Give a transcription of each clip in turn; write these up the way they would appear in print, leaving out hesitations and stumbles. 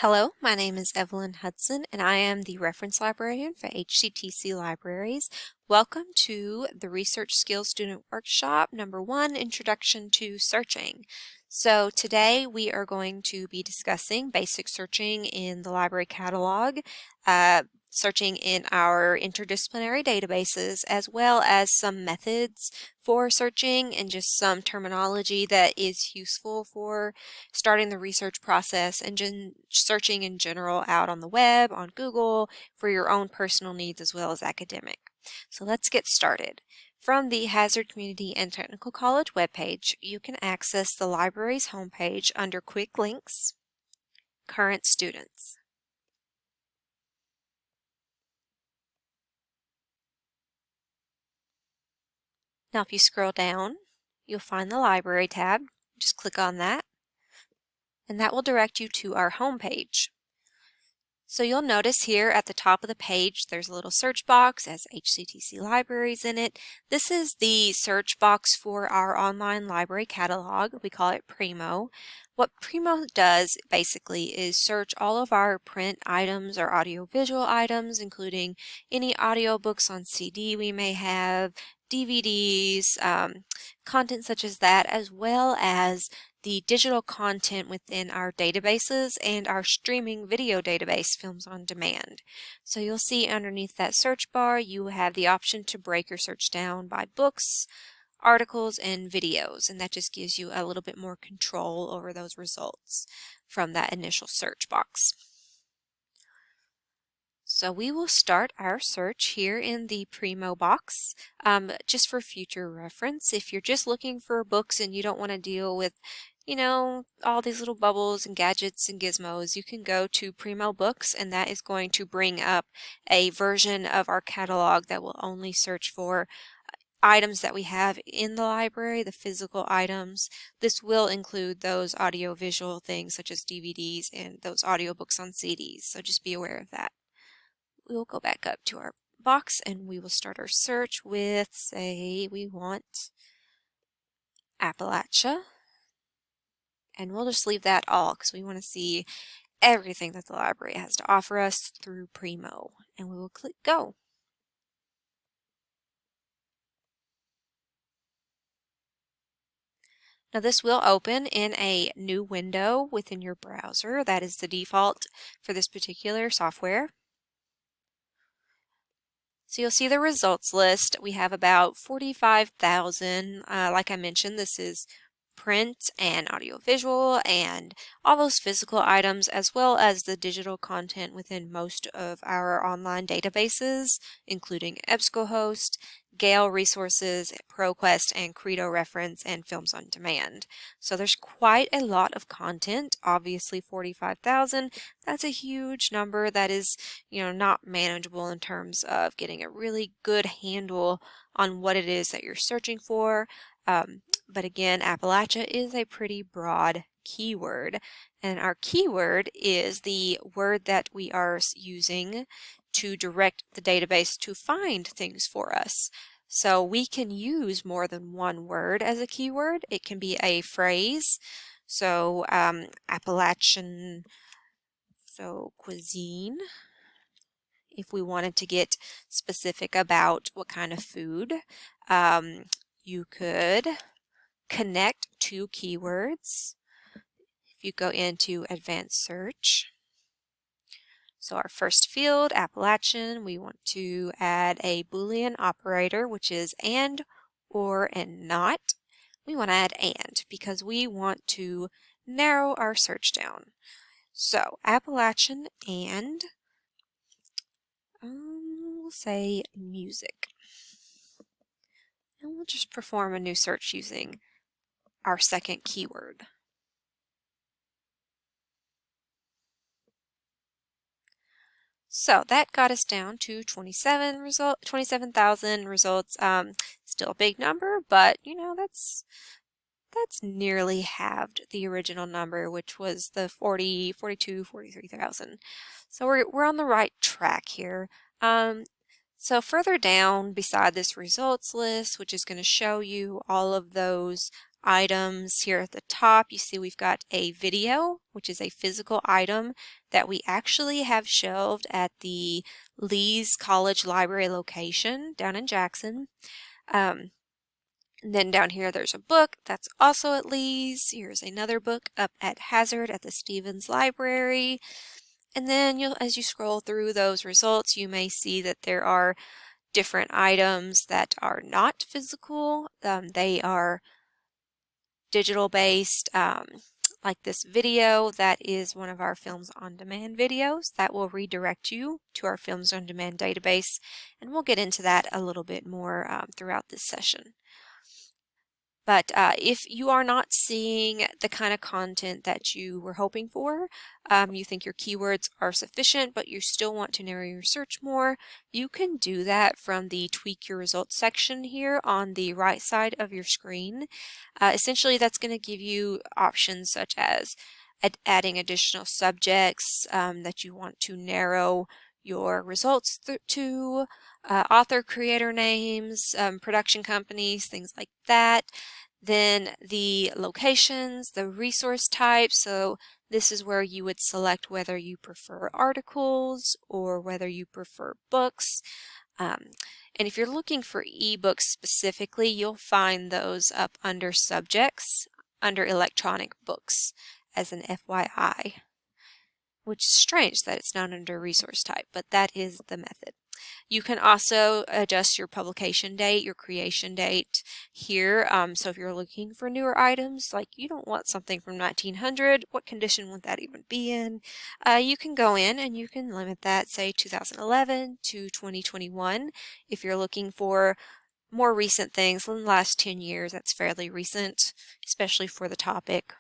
Hello, my name is Evelyn Hudson, and I am the Reference Librarian for HCTC Libraries. Welcome to the Research Skills Student Workshop, number 1, Introduction to Searching. So today we are going to be discussing basic searching in the library catalog, searching in our interdisciplinary databases, as well as some methods for searching and just some terminology that is useful for starting the research process and searching in general out on the web, on Google, for your own personal needs as well as academic. So let's get started. From the Hazard Community and Technical College webpage, you can access the library's homepage under Quick Links, Current Students. Now if you scroll down, you'll find the Library tab. Just click on that, and that will direct you to our homepage. So you'll notice here at the top of the page there's a little search box as HCTC Libraries in it. This is the search box for our online library catalog. We call it Primo. What Primo does basically is search all of our print items or audiovisual items, including any audiobooks on CD we may have, DVDs, content such as that, as well as the digital content within our databases and our streaming video database, Films on Demand. So you'll see underneath that search bar you have the option to break your search down by books, articles, and videos, and that just gives you a little bit more control over those results from that initial search box. So we will start our search here in the Primo box. Just for future reference, if you're just looking for books and you don't want to deal with, all these little bubbles and gadgets and gizmos, you can go to Primo Books, and that is going to bring up a version of our catalog that will only search for items that we have in the library, the physical items. This will include those audiovisual things such as DVDs and those audiobooks on CDs, so just be aware of that. We will go back up to our box and we will start our search with, say, we want Appalachia. And we'll just leave that all because we want to see everything that the library has to offer us through Primo. And we will click Go. Now this will open in a new window within your browser. That is the default for this particular software. So you'll see the results list. We have about 45,000. Like I mentioned, this is print and audiovisual and all those physical items, as well as the digital content within most of our online databases, including Ebscohost, Gale Resources, ProQuest, and Credo Reference, and Films on Demand. So there's quite a lot of content. Obviously 45,000, that's a huge number that is, not manageable in terms of getting a really good handle on what it is that you're searching for. But again, Appalachia is a pretty broad keyword, and our keyword is the word that we are using to direct the database to find things for us. So we can use more than one word as a keyword. It can be a phrase. So Appalachian, so cuisine. If we wanted to get specific about what kind of food, you could connect two keywords. If you go into advanced search, so our first field, Appalachian, we want to add a Boolean operator, which is and, or, and not. We want to add and because we want to narrow our search down. So Appalachian and we'll say music. And we'll just perform a new search using our second keyword. So that got us down to 27,000 results. Still a big number, but that's nearly halved the original number, which was the 43,000. So we're on the right track here. So further down beside this results list, which is going to show you all of those items here at the top. You see we've got a video, which is a physical item that we actually have shelved at the Lee's College Library location down in Jackson. And then down here there's a book that's also at Lee's. Here's another book up at Hazard at the Stevens Library. And then as you scroll through those results, you may see that there are different items that are not physical. They are digital based, like this video that is one of our Films on Demand videos that will redirect you to our Films on Demand database, and we'll get into that a little bit more throughout this session. But if you are not seeing the kind of content that you were hoping for, you think your keywords are sufficient, but you still want to narrow your search more, you can do that from the Tweak Your Results section here on the right side of your screen. Essentially, that's going to give you options such as adding additional subjects that you want to narrow your results to, author, creator names, production companies, things like that. Then the locations, the resource types, so this is where you would select whether you prefer articles or whether you prefer books. And if you're looking for ebooks specifically, you'll find those up under subjects, under electronic books as an FYI, which is strange that it's not under resource type, but that is the method. You can also adjust your publication date, your creation date here. So if you're looking for newer items, like you don't want something from 1900, what condition would that even be in? You can go in and you can limit that, say 2011 to 2021. If you're looking for more recent things in the last 10 years, that's fairly recent, especially for the topic.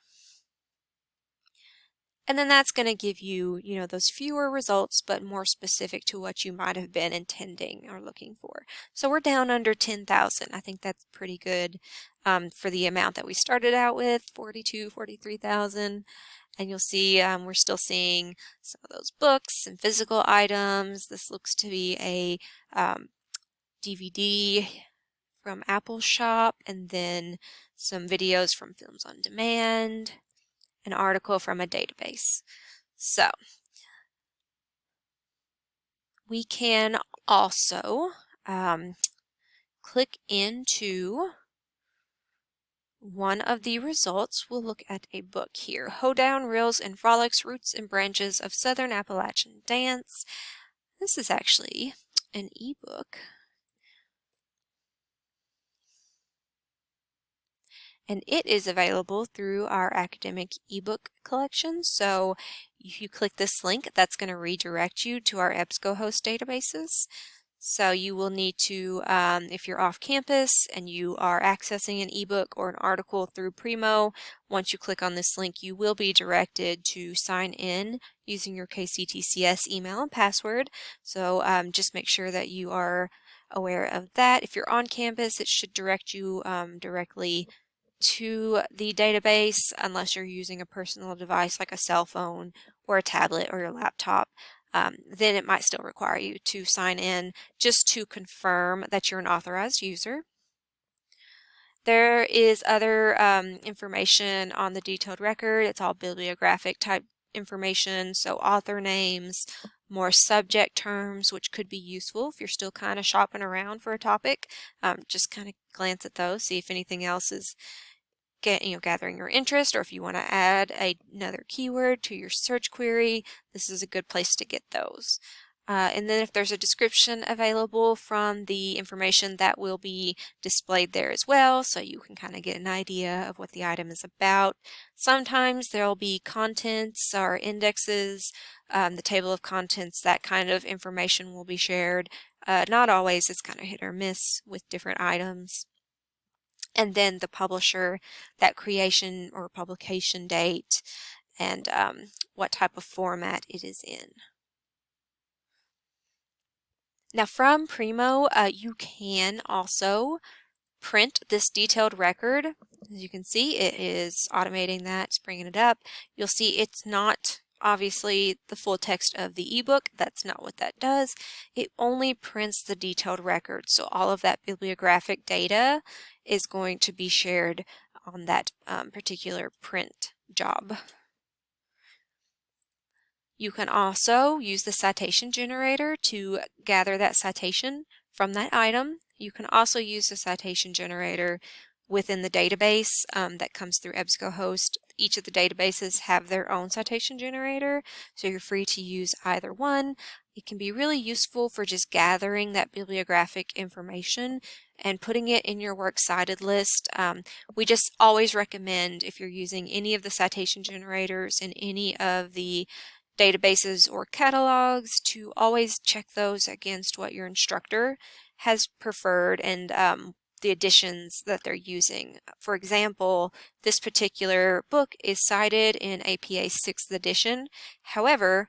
And then that's going to give you, those fewer results, but more specific to what you might have been intending or looking for. So we're down under 10,000. I think that's pretty good for the amount that we started out with, 43,000. And you'll see we're still seeing some of those books and physical items. This looks to be a DVD from Apple Shop, and then some videos from Films on Demand, an article from a database. So we can also click into one of the results. We'll look at a book here, Hoedown, Reels, and Frolics, Roots and Branches of Southern Appalachian Dance. This is actually an ebook. And it is available through our academic ebook collection. So if you click this link, that's going to redirect you to our Ebscohost databases. So you will need to, if you're off campus and you are accessing an ebook or an article through Primo, once you click on this link, you will be directed to sign in using your KCTCS email and password. So just make sure that you are aware of that. If you're on campus, it should direct you directly to the database unless you're using a personal device like a cell phone or a tablet or your laptop. Then it might still require you to sign in just to confirm that you're an authorized user. There is other information on the detailed record. It's all bibliographic type information, so author names, more subject terms, which could be useful if you're still kind of shopping around for a topic. Just kind of glance at those, see if anything else is gathering your interest, or if you want to add another keyword to your search query, this is a good place to get those. And then if there's a description available from the information, that will be displayed there as well, so you can kind of get an idea of what the item is about. Sometimes there'll be contents or indexes, the table of contents, that kind of information will be shared. Not always, it's kind of hit or miss with different items. And then the publisher, that creation or publication date, and what type of format it is in. Now from Primo, you can also print this detailed record. As you can see, it is automating that, it's bringing it up. You'll see it's not obviously the full text of the ebook. That's not what that does. It only prints the detailed record. So all of that bibliographic data is going to be shared on that particular print job. You can also use the citation generator to gather that citation from that item. You can also use the citation generator within the database that comes through Ebscohost. Each of the databases have their own citation generator, so you're free to use either one. It can be really useful for just gathering that bibliographic information and putting it in your works cited list. We just always recommend, if you're using any of the citation generators in any of the databases or catalogs, to always check those against what your instructor has preferred and the editions that they're using. For example, this particular book is cited in APA 6th edition. However,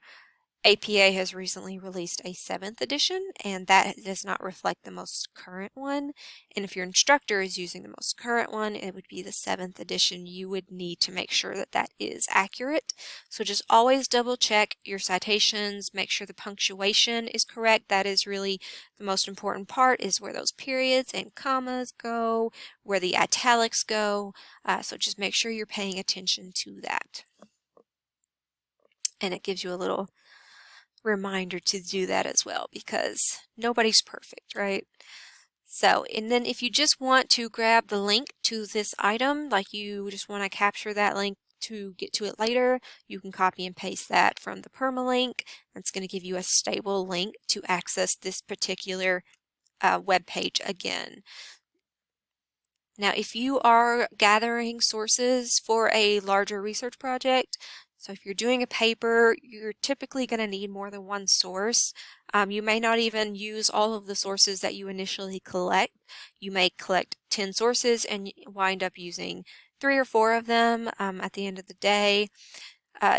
APA has recently released a 7th edition, and that does not reflect the most current one. And if your instructor is using the most current one, it would be the 7th edition. You would need to make sure that that is accurate. So just always double check your citations, make sure the punctuation is correct. That is really the most important part, is where those periods and commas go, where the italics go. So just make sure you're paying attention to that. And it gives you a little reminder to do that as well, because nobody's perfect, right? So, and then if you just want to grab the link to this item, like you just want to capture that link to get to it later, you can copy and paste that from the permalink. It's going to give you a stable link to access this particular web page again. Now, if you are gathering sources for a larger research project, so if you're doing a paper, you're typically going to need more than one source. You may not even use all of the sources that you initially collect. You may collect 10 sources and wind up using 3 or 4 of them at the end of the day.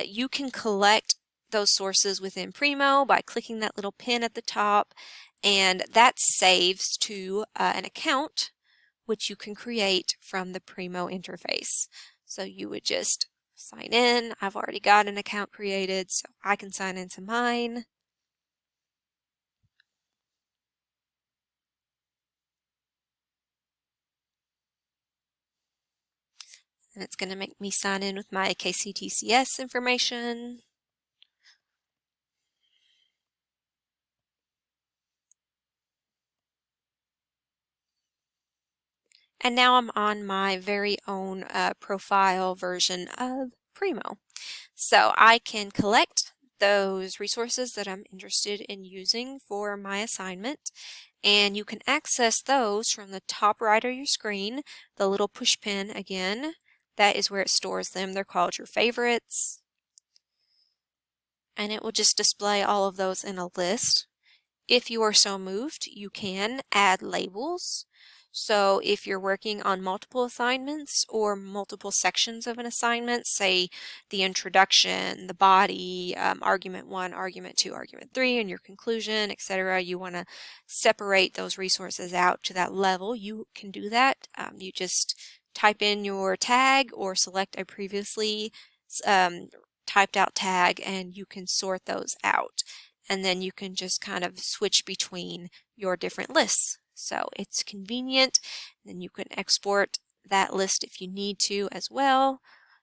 You can collect those sources within Primo by clicking that little pin at the top, and that saves to an account which you can create from the Primo interface. So you would just sign in. I've already got an account created, so I can sign into mine. And it's going to make me sign in with my KCTCS information. And now I'm on my very own profile version of Primo. So I can collect those resources that I'm interested in using for my assignment, and you can access those from the top right of your screen, the little push pin again. That is where it stores them. They're called your favorites. And it will just display all of those in a list. If you are so moved, you can add labels. So if you're working on multiple assignments or multiple sections of an assignment, say the introduction, the body, argument 1, argument 2, argument 3, and your conclusion, etc., you want to separate those resources out to that level, you can do that. You just type in your tag or select a previously typed out tag, and you can sort those out. And then you can just kind of switch between your different lists. So it's convenient. Then you can export that list if you need to as well.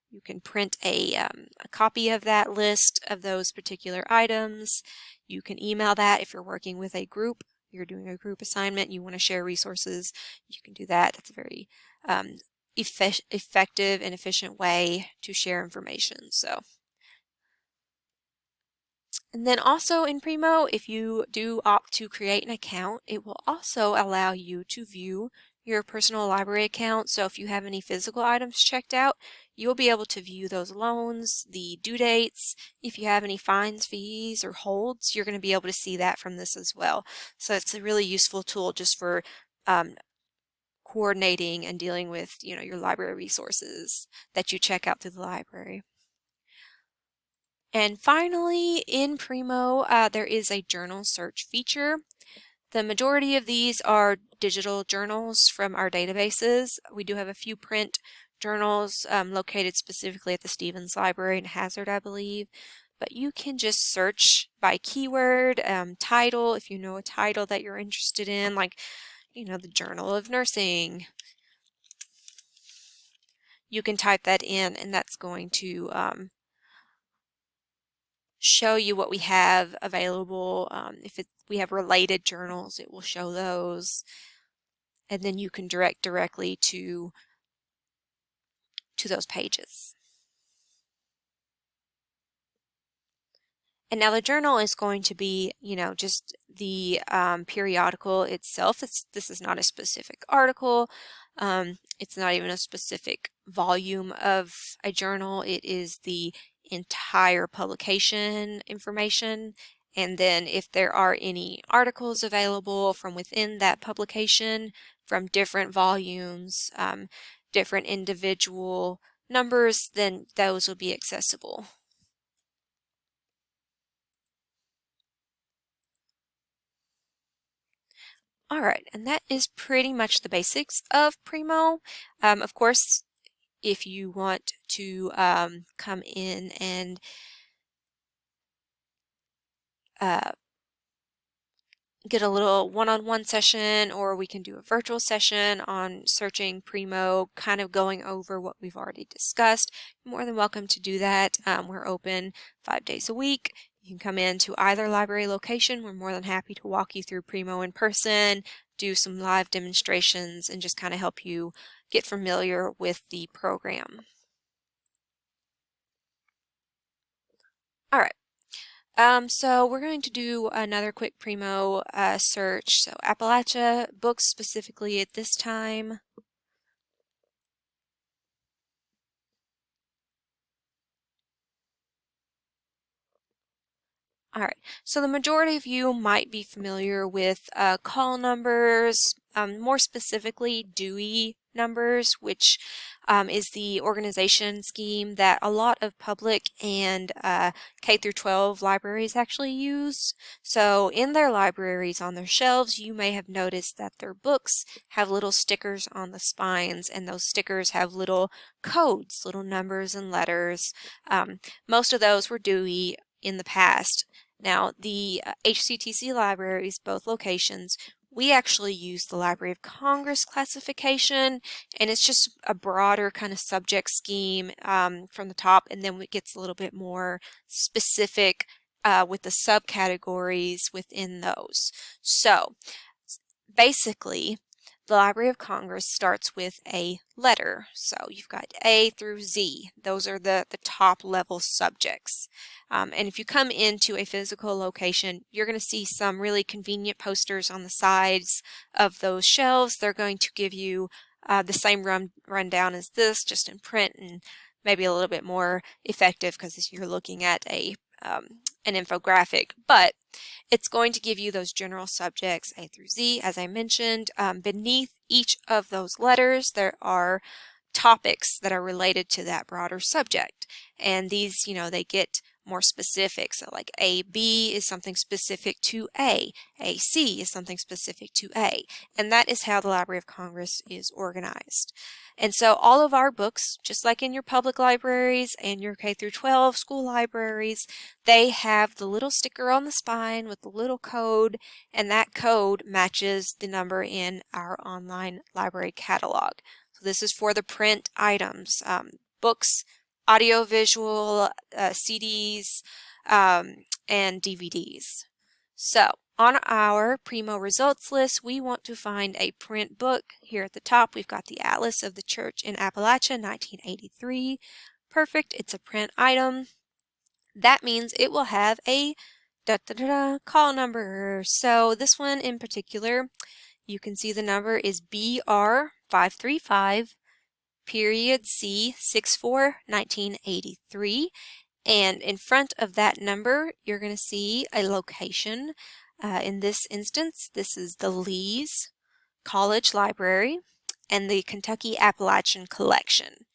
You can print a copy of that list of those particular items. You can email that if you're working with a group. You're doing a group assignment, you want to share resources, you can do that. That's a very effective and efficient way to share information. So. And then also in Primo, if you do opt to create an account, it will also allow you to view your personal library account. So if you have any physical items checked out, you'll be able to view those loans, the due dates. If you have any fines, fees, or holds, you're going to be able to see that from this as well. So it's a really useful tool just for coordinating and dealing with, your library resources that you check out through the library. And finally, in Primo, there is a journal search feature. The majority of these are digital journals from our databases. We do have a few print journals located specifically at the Stevens Library in Hazard, I believe. But you can just search by keyword, title, if you know a title that you're interested in, like, the Journal of Nursing. you can type that in, and that's going to show you what we have available. If we have related journals, it will show those, and then you can direct directly to those pages. And now the journal is going to be, just the periodical itself. This is not a specific article. It's not even a specific volume of a journal. It is the entire publication information. And then if there are any articles available from within that publication, from different volumes, different individual numbers, then those will be accessible. All right, and that is pretty much the basics of Primo. Of course, if you want to come in and get a little one-on-one session, or we can do a virtual session on searching Primo, kind of going over what we've already discussed, you're more than welcome to do that. We're open 5 days a week. You can come in to either library location. We're more than happy to walk you through Primo in person, do some live demonstrations, and just kind of help you get familiar with the program. All right. So we're going to do another quick Primo search. So Appalachia books specifically at this time. All right, so the majority of you might be familiar with call numbers, more specifically Dewey numbers, which is the organization scheme that a lot of public and K through 12 libraries actually use. So in their libraries, on their shelves, you may have noticed that their books have little stickers on the spines, and those stickers have little codes, little numbers and letters. Most of those were Dewey in the past. Now, the HCTC libraries, both locations, we actually use the Library of Congress classification, and it's just a broader kind of subject scheme from the top, and then it gets a little bit more specific with the subcategories within those. So, basically, the Library of Congress starts with a letter. So you've got A through Z. Those are the top level subjects. And if you come into a physical location, you're going to see some really convenient posters on the sides of those shelves. They're going to give you the same rundown as this, just in print, and maybe a little bit more effective because you're looking at an infographic, but it's going to give you those general subjects A through Z, as I mentioned. Beneath each of those letters, there are topics that are related to that broader subject, and these, they get more specific. So like AB is something specific to A, AC is something specific to A, and that is how the Library of Congress is organized. And so all of our books, just like in your public libraries and your K through 12 school libraries, they have the little sticker on the spine with the little code, and that code matches the number in our online library catalog. So this is for the print items, books, audiovisual, CDs, and DVDs. So on our Primo results list, we want to find a print book. Here at the top, we've got the Atlas of the Church in Appalachia, 1983. Perfect, it's a print item. That means it will have a call number. So this one in particular, you can see the number is BR535. Period C 64 1983, and in front of that number you're going to see a location. In this instance, this is the Lee's College Library and the Kentucky Appalachian Collection.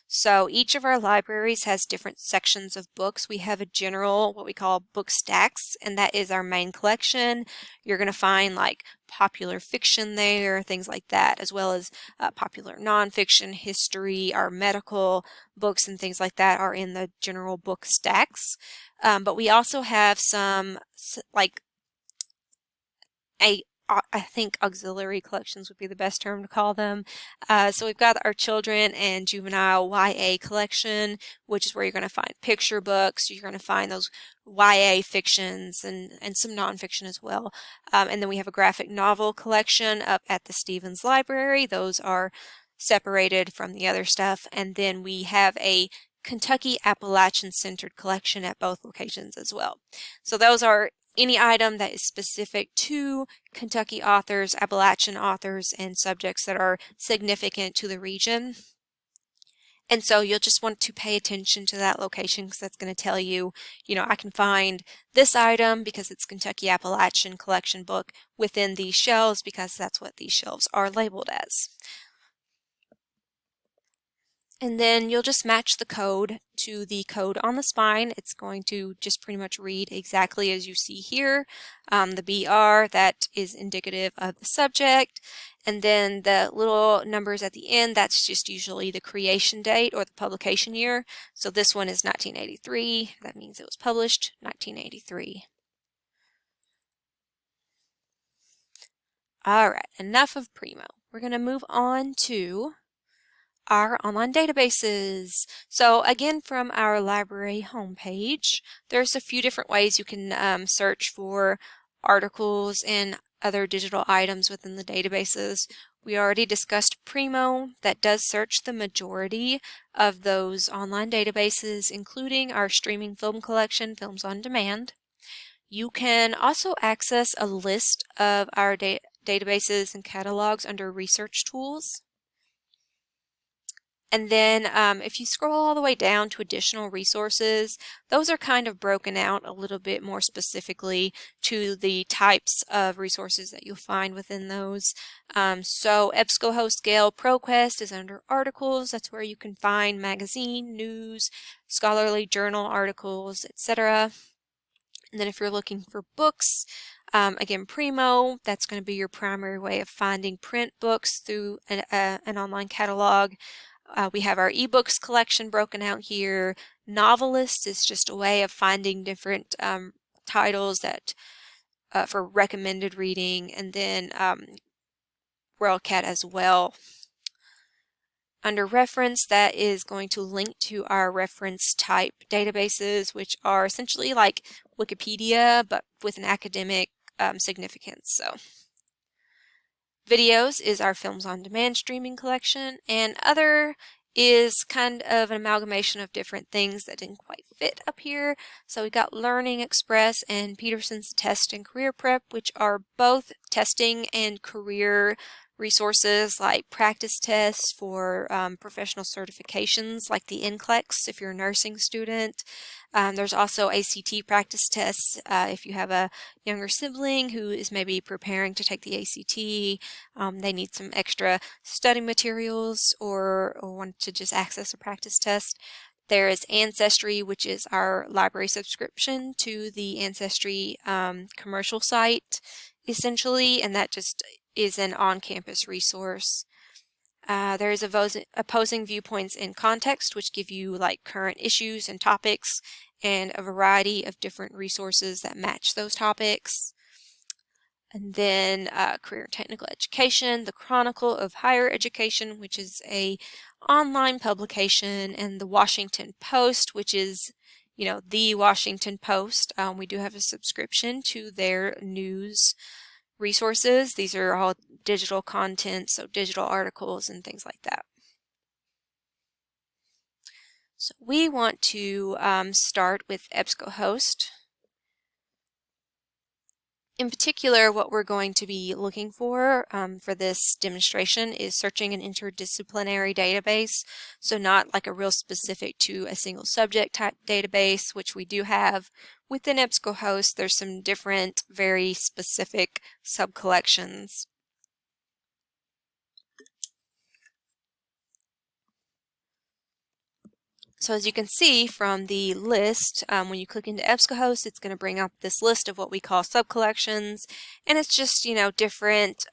So each of our libraries has different sections of books. We have a general, what we call book stacks, and that is our main collection. You're going to find like popular fiction there, things like that, as well as popular nonfiction, history, our medical books and things like that are in the general book stacks. But we also have some like I think auxiliary collections would be the best term to call them. So we've got our children and juvenile YA collection, which is where you're going to find picture books. You're going to find those YA fictions and some nonfiction as well. And then we have a graphic novel collection up at the Stevens Library. Those are separated from the other stuff. And then we have a Kentucky Appalachian centered collection at both locations as well. So those are any item that is specific to Kentucky authors, Appalachian authors, and subjects that are significant to the region. And so you'll just want to pay attention to that location because that's going to tell you, I can find this item because it's Kentucky Appalachian collection book within these shelves because that's what these shelves are labeled as. And then you'll just match the code to the code on the spine. It's going to just pretty much read exactly as you see here. The BR, that is indicative of the subject. And then the little numbers at the end, that's just usually the creation date or the publication year. So this one is 1983. That means it was published 1983. All right, enough of Primo. We're going to move on to our online databases. So again, from our library homepage, there's a few different ways you can search for articles and other digital items within the databases. We already discussed Primo. That does search the majority of those online databases, including our streaming film collection, Films on Demand. You can also access a list of our databases and catalogs under Research Tools. And then if you scroll all the way down to additional resources, those are kind of broken out a little bit more specifically to the types of resources that you'll find within those. So Ebscohost Gale ProQuest is under articles. That's where you can find magazine, news, scholarly journal articles, etc. And then if you're looking for books, again, Primo, that's going to be your primary way of finding print books through an online catalog. We have our ebooks collection broken out here. Novelist is just a way of finding different titles that for recommended reading, and then WorldCat as well. Under reference, that is going to link to our reference type databases, which are essentially like Wikipedia, but with an academic significance. So videos is our Films on Demand streaming collection, and other is kind of an amalgamation of different things that didn't quite fit up here. So we got Learning Express and Peterson's Test and Career Prep, which are both testing and career resources like practice tests for professional certifications like the NCLEX if you're a nursing student. There's also ACT practice tests if you have a younger sibling who is maybe preparing to take the ACT. They need some extra study materials or want to just access a practice test. There is Ancestry, which is our library subscription to the Ancestry commercial site, essentially, and that just is an on-campus resource. There is opposing viewpoints in context, which give you like current issues and topics and a variety of different resources that match those topics. And then Career and Technical Education, the Chronicle of Higher Education, which is a online publication, and the Washington Post, which is, the Washington Post. We do have a subscription to their news resources. These are all digital content, so digital articles and things like that. So we want to start with Ebscohost. In particular, what we're going to be looking for this demonstration is searching an interdisciplinary database, so not like a real specific to a single subject type database, which we do have. Within Ebscohost, there's some different, very specific subcollections. So as you can see from the list, when you click into Ebscohost, it's going to bring up this list of what we call subcollections, and it's just, different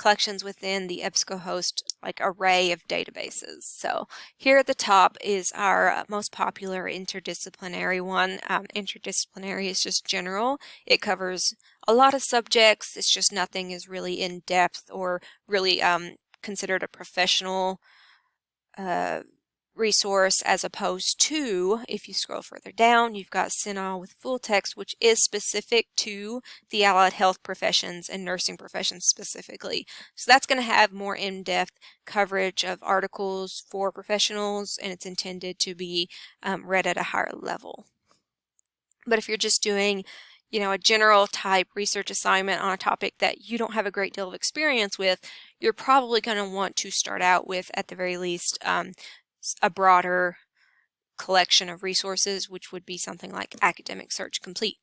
collections within the Ebscohost array of databases. So here at the top is our most popular interdisciplinary one. Interdisciplinary is just general. It covers a lot of subjects. It's just nothing is really in depth or really considered a professional resource, as opposed to, if you scroll further down, you've got Cinahl with full text, which is specific to the allied health professions and nursing professions specifically. So that's going to have more in-depth coverage of articles for professionals, and it's intended to be read at a higher level. But if you're just doing a general type research assignment on a topic that you don't have a great deal of experience with, you're probably going to want to start out with, at the very least, a broader collection of resources, which would be something like Academic Search Complete.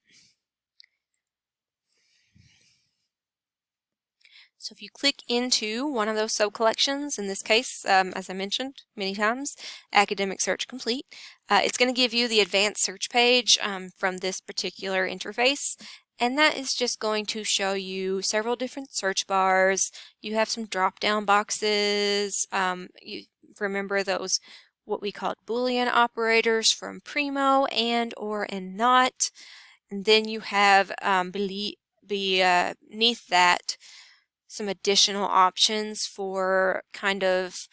So if you click into one of those sub-collections, in this case, as I mentioned many times, Academic Search Complete, it's going to give you the advanced search page from this particular interface, and that is just going to show you several different search bars. You have some drop-down boxes. You remember those, what we call Boolean operators from Primo, and, or, and not. And then you have beneath that some additional options for kind of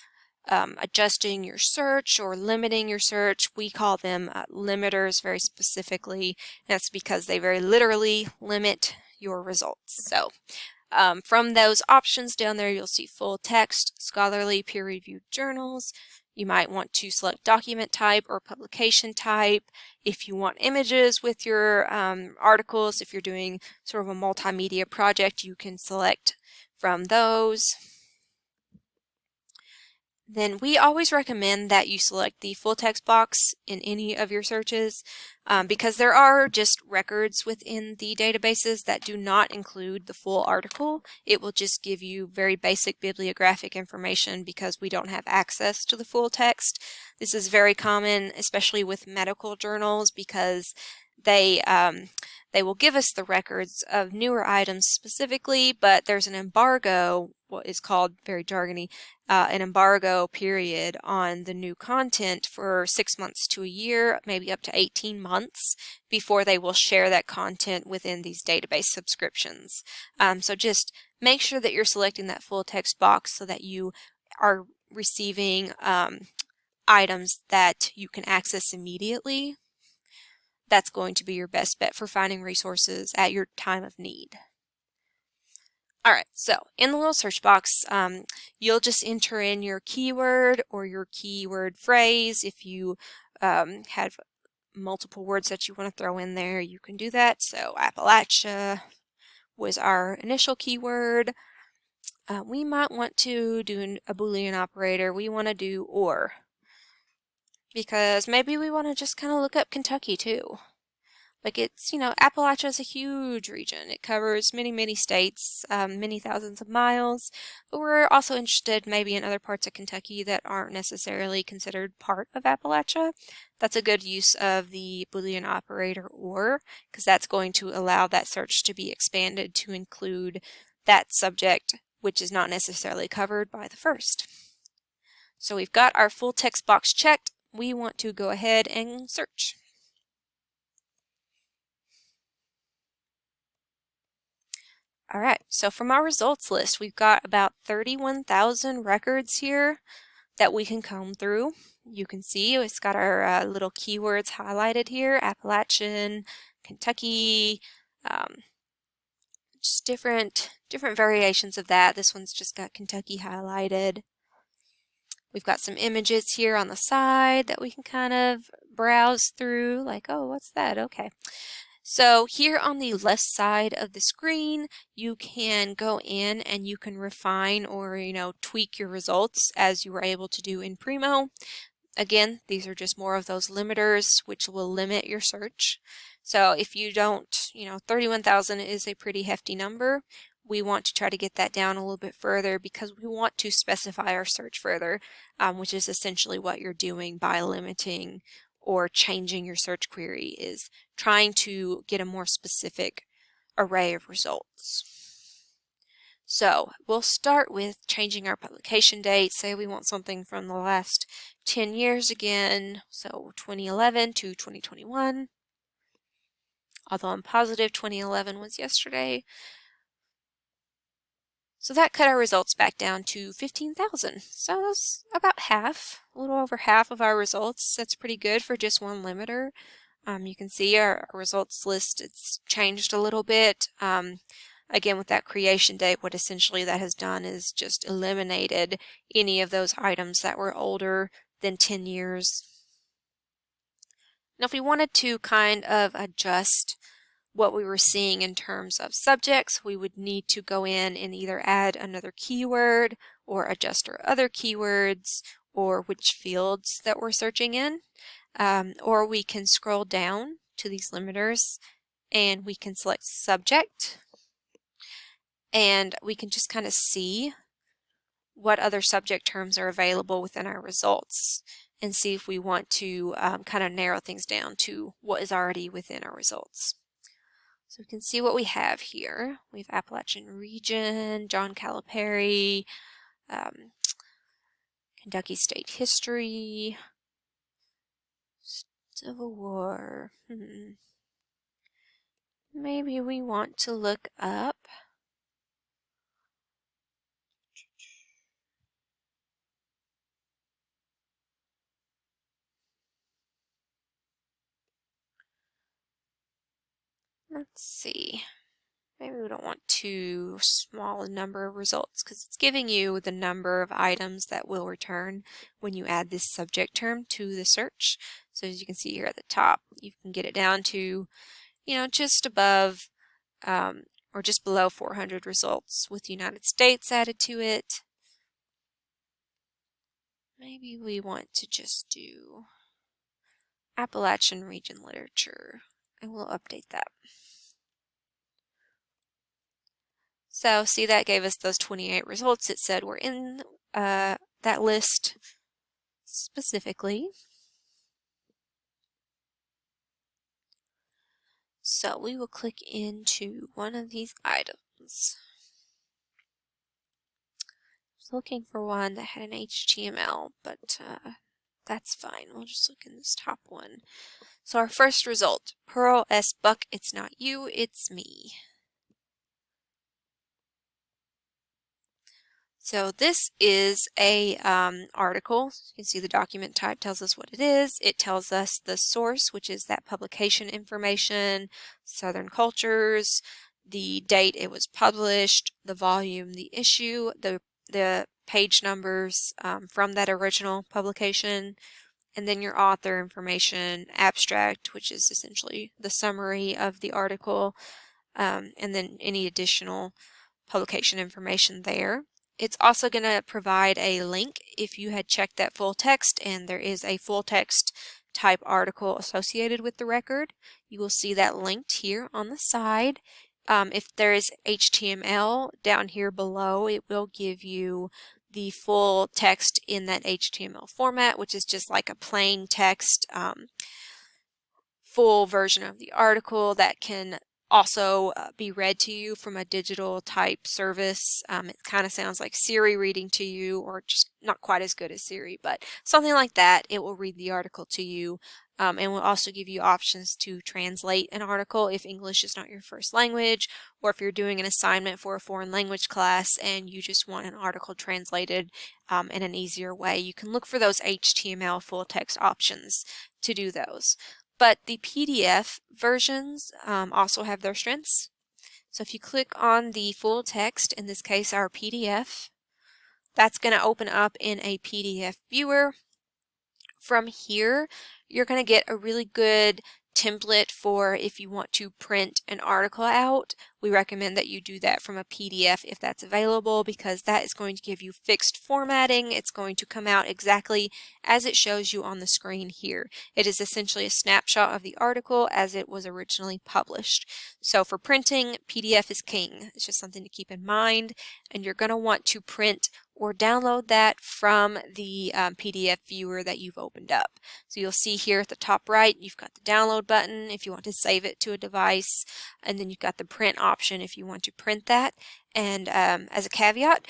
adjusting your search or limiting your search. We call them limiters very specifically. That's because they very literally limit your results. So from those options down there, you'll see full text, scholarly, peer-reviewed journals. You might want to select document type or publication type. If you want images with your articles, if you're doing sort of a multimedia project, you can select from those. Then we always recommend that you select the full text box in any of your searches because there are just records within the databases that do not include the full article. It will just give you very basic bibliographic information because we don't have access to the full text. This is very common, especially with medical journals, because they will give us the records of newer items specifically, but there's an embargo, what is called, very jargony, an embargo period on the new content for 6 months to a year, maybe up to 18 months, before they will share that content within these database subscriptions. So just make sure that you're selecting that full text box so that you are receiving items that you can access immediately. That's going to be your best bet for finding resources at your time of need. Alright, so in the little search box, you'll just enter in your keyword or your keyword phrase. If you have multiple words that you want to throw in there, you can do that. So Appalachia was our initial keyword. We might want to do a Boolean operator. We want to do or, because maybe we want to just kind of look up Kentucky too. Like, it's, Appalachia is a huge region. It covers many, many states, many thousands of miles, but we're also interested maybe in other parts of Kentucky that aren't necessarily considered part of Appalachia. That's a good use of the Boolean operator or, because that's going to allow that search to be expanded to include that subject, which is not necessarily covered by the first. So we've got our full text box checked. We want to go ahead and search. Alright, so from our results list, we've got about 31,000 records here that we can comb through. You can see it's got our little keywords highlighted here: Appalachian, Kentucky, just different variations of that. This one's just got Kentucky highlighted. We've got some images here on the side that we can kind of browse through, like, oh, what's that? Okay. So here on the left side of the screen, you can go in and you can refine or, tweak your results as you were able to do in Primo. Again, these are just more of those limiters which will limit your search. So if you don't, 31,000 is a pretty hefty number. We want to try to get that down a little bit further because we want to specify our search further, which is essentially what you're doing by limiting or changing your search query, is trying to get a more specific array of results. So we'll start with changing our publication date. Say we want something from the last 10 years again, so 2011 to 2021. Although I'm positive 2011 was yesterday. So that cut our results back down to 15,000. So that's about half, a little over half of our results. That's pretty good for just one limiter. You can see our results list, it's changed a little bit. Again, with that creation date, what essentially that has done is just eliminated any of those items that were older than 10 years. Now, if we wanted to kind of adjust what we were seeing in terms of subjects, we would need to go in and either add another keyword or adjust our other keywords or which fields that we're searching in. Or we can scroll down to these limiters and we can select subject, and we can just kind of see what other subject terms are available within our results and see if we want to kind of narrow things down to what is already within our results. So we can see what we have here. We have Appalachian Region, John Calipari, Kentucky State History, Civil War. Maybe we want to look up let's see. Maybe we don't want too small a number of results because it's giving you the number of items that will return when you add this subject term to the search. So as you can see here at the top, you can get it down to, just above or just below 400 results with the United States added to it. Maybe we want to just do Appalachian Region Literature, and we'll update that. So see, that gave us those 28 results. It said we're in that list specifically. So we will click into one of these items. I was looking for one that had an HTML, but that's fine. We'll just look in this top one. So our first result, Pearl S. Buck, it's not you, it's me. So this is a article. You can see the document type tells us what it is. It tells us the source, which is that publication information, Southern Cultures, the date it was published, the volume, the issue, the page numbers from that original publication, and then your author information, abstract, which is essentially the summary of the article, and then any additional publication information there. It's also going to provide a link if you had checked that full text and there is a full text type article associated with the record. You will see that linked here on the side. If there is HTML down here below, it will give you the full text in that HTML format, which is just like a plain text full version of the article that can also be read to you from a digital type service. It kind of sounds like Siri reading to you, or just not quite as good as Siri, but something like that. It will read the article to you and will also give you options to translate an article if English is not your first language, or if you're doing an assignment for a foreign language class and you just want an article translated in an easier way. You can look for those HTML full text options to do those. But the PDF versions also have their strengths. So if you click on the full text, in this case our PDF, that's going to open up in a PDF viewer. From here, you're going to get a really good template for if you want to print an article out. We recommend that you do that from a PDF if that's available, because that is going to give you fixed formatting. It's going to come out exactly as it shows you on the screen here. It is essentially a snapshot of the article as it was originally published. So for printing, PDF is king. It's just something to keep in mind, and you're going to want to print or download that from the PDF viewer that you've opened up. So you'll see here at the top right, you've got the download button if you want to save it to a device, and then you've got the print option if you want to print that. And as a caveat,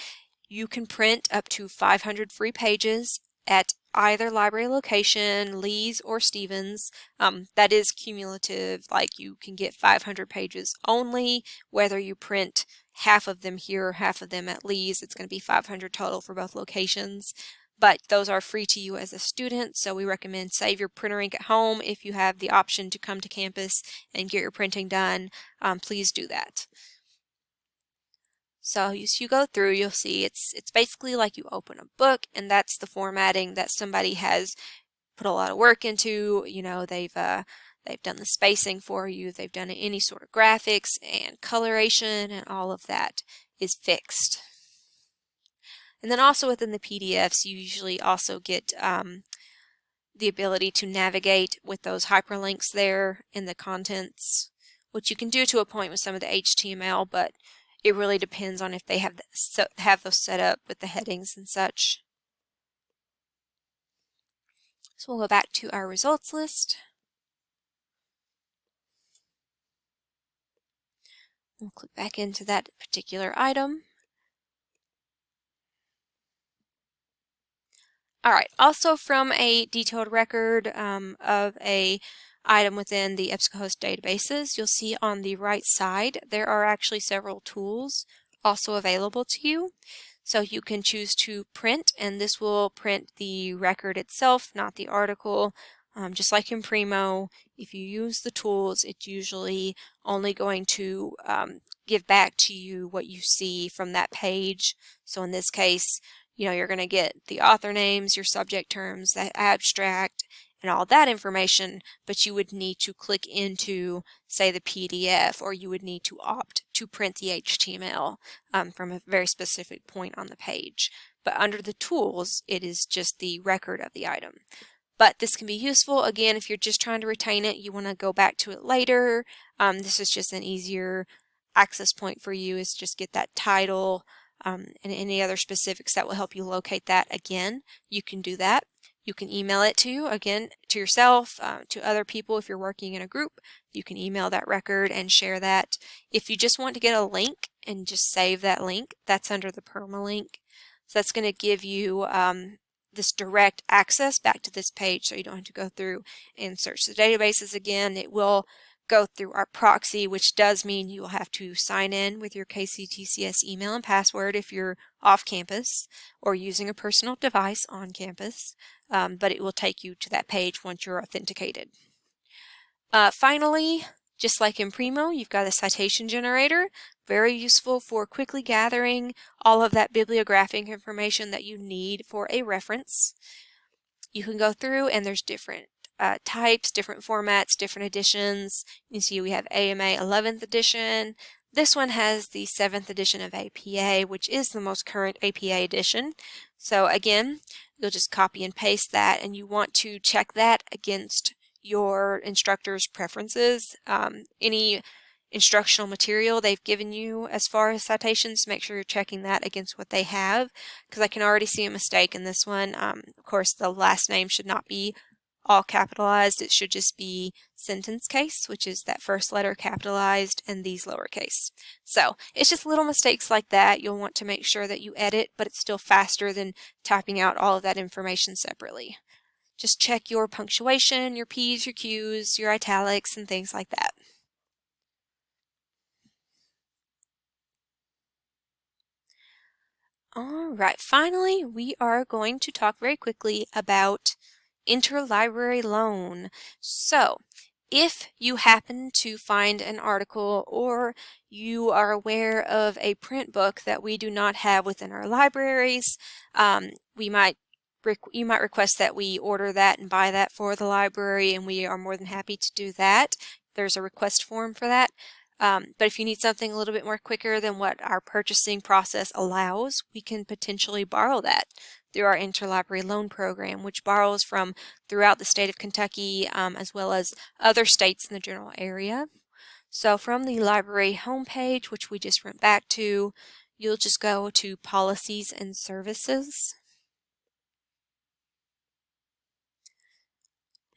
you can print up to 500 free pages at either library location, Lee's or Stevens. That is cumulative, like you can get 500 pages only, whether you print half of them here or half of them at Lee's. It's going to be 500 total for both locations, but those are free to you as a student, so we recommend save your printer ink at home. If you have the option to come to campus and get your printing done, please do that. So as you go through, you'll see it's basically like you open a book, and that's the formatting that somebody has put a lot of work into. You know, they've done the spacing for you, they've done any sort of graphics and coloration, and all of that is fixed. And then also within the PDFs, you usually also get the ability to navigate with those hyperlinks there in the contents, which you can do to a point with some of the HTML, but it really depends on if they have those set up with the headings and such. So we'll go back to our results list. We'll click back into that particular item. All right, also from a detailed record of a item within the Ebscohost databases, you'll see on the right side there are actually several tools also available to you. So you can choose to print, and this will print the record itself, not the article. Just like in Primo, if you use the tools, it's usually only going to give back to you what you see from that page. So in this case, you know, you're going to get the author names, your subject terms, the abstract, and all that information, but you would need to click into, say, the PDF, or you would need to opt to print the HTML from a very specific point on the page. But under the tools, it is just the record of the item. But this can be useful, again, if you're just trying to retain it, you want to go back to it later. This is just an easier access point for you, is just get that title and any other specifics that will help you locate that. Again, you can do that. You can email it to yourself, to other people. If you're working in a group, you can email that record and share that. If you just want to get a link and just save that link, that's under the permalink. So that's going to give you this direct access back to this page, so you don't have to go through and search the databases again. It will go through our proxy, which does mean you will have to sign in with your KCTCS email and password if you're off campus or using a personal device on campus, but it will take you to that page once you're authenticated. Finally, just like in Primo, you've got a citation generator, very useful for quickly gathering all of that bibliographic information that you need for a reference. You can go through, and there's different types, different formats, different editions. You see we have AMA 11th edition. This one has the 7th edition of APA, which is the most current APA edition. So again, you'll just copy and paste that, and you want to check that against your instructor's preferences. Any instructional material they've given you as far as citations, make sure you're checking that against what they have, because I can already see a mistake in this one. Of course, the last name should not be all capitalized. It should just be sentence case, which is that first letter capitalized and these lowercase. So it's just little mistakes like that. You'll want to make sure that you edit, but it's still faster than typing out all of that information separately. Just check your punctuation, your P's, your Q's, your italics, and things like that. All right, finally, we are going to talk very quickly about Interlibrary Loan. So, if you happen to find an article or you are aware of a print book that we do not have within our libraries, you might request that we order that and buy that for the library, and we are more than happy to do that. There's a request form for that. But if you need something a little bit more quicker than what our purchasing process allows, we can potentially borrow that through our Interlibrary Loan program, which borrows from throughout the state of Kentucky, as well as other states in the general area. So from the library homepage, which we just went back to, you'll just go to Policies and Services.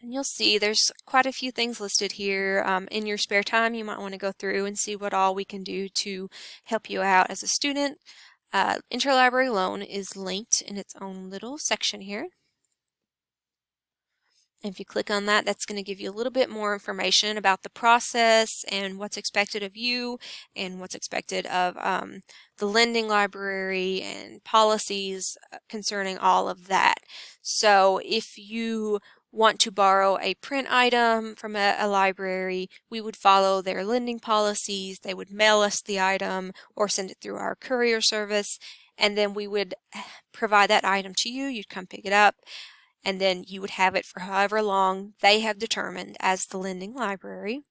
And you'll see there's quite a few things listed here. In your spare time, you might want to go through and see what all we can do to help you out as a student. Interlibrary Loan is linked in its own little section here. And if you click on that, that's going to give you a little bit more information about the process and what's expected of you and what's expected of the lending library and policies concerning all of that. So if you want to borrow a print item from a library, we would follow their lending policies. They would mail us the item or send it through our courier service, and then we would provide that item to you. You'd come pick it up, and then you would have it for however long they have determined as the lending library.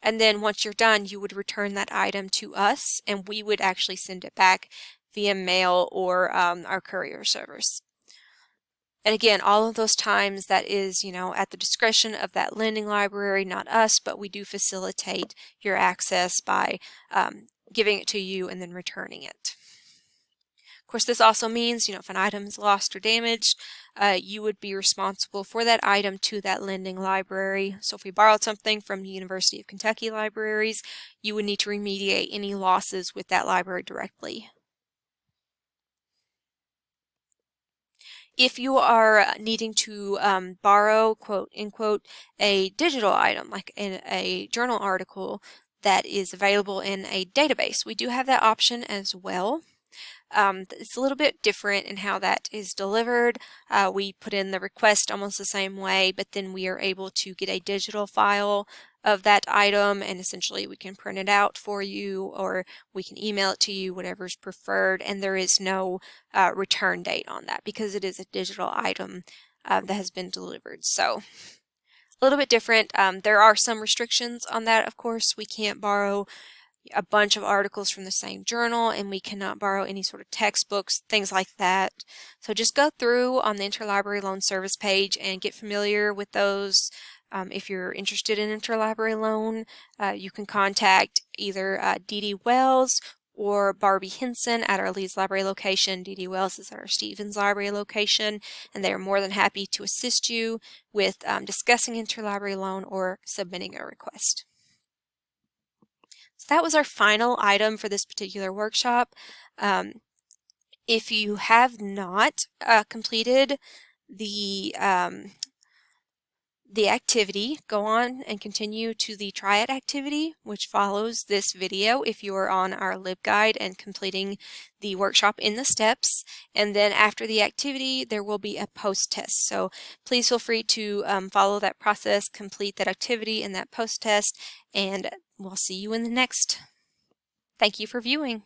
And then once you're done, you would return that item to us, and we would actually send it back via mail or our courier service. And again, all of those times that is, at the discretion of that lending library, not us, but we do facilitate your access by giving it to you and then returning it. Of course, this also means, if an item is lost or damaged, you would be responsible for that item to that lending library. So if we borrowed something from the University of Kentucky libraries, you would need to remediate any losses with that library directly. If you are needing to borrow, quote unquote, a digital item, like in a journal article that is available in a database, we do have that option as well. It's a little bit different in how that is delivered. We put in the request almost the same way, but then we are able to get a digital file of that item, and essentially we can print it out for you, or we can email it to you, whatever's preferred, and there is no return date on that because it is a digital item that has been delivered. So a little bit different. There are some restrictions on that, of course. We can't borrow a bunch of articles from the same journal, and we cannot borrow any sort of textbooks, things like that. So just go through on the Interlibrary Loan Service page and get familiar with those. If you're interested in Interlibrary Loan, you can contact either Dee Dee Wells or Barbie Henson at our Leeds Library location. Dee Dee Wells is at our Stevens Library location, and they are more than happy to assist you with discussing Interlibrary Loan or submitting a request. So that was our final item for this particular workshop. If you have not completed the activity, go on and continue to the Triad activity, which follows this video if you are on our LibGuide and completing the workshop in the steps. And then after the activity, there will be a post test. So please feel free to follow that process, complete that activity and that post test, and we'll see you in the next. Thank you for viewing.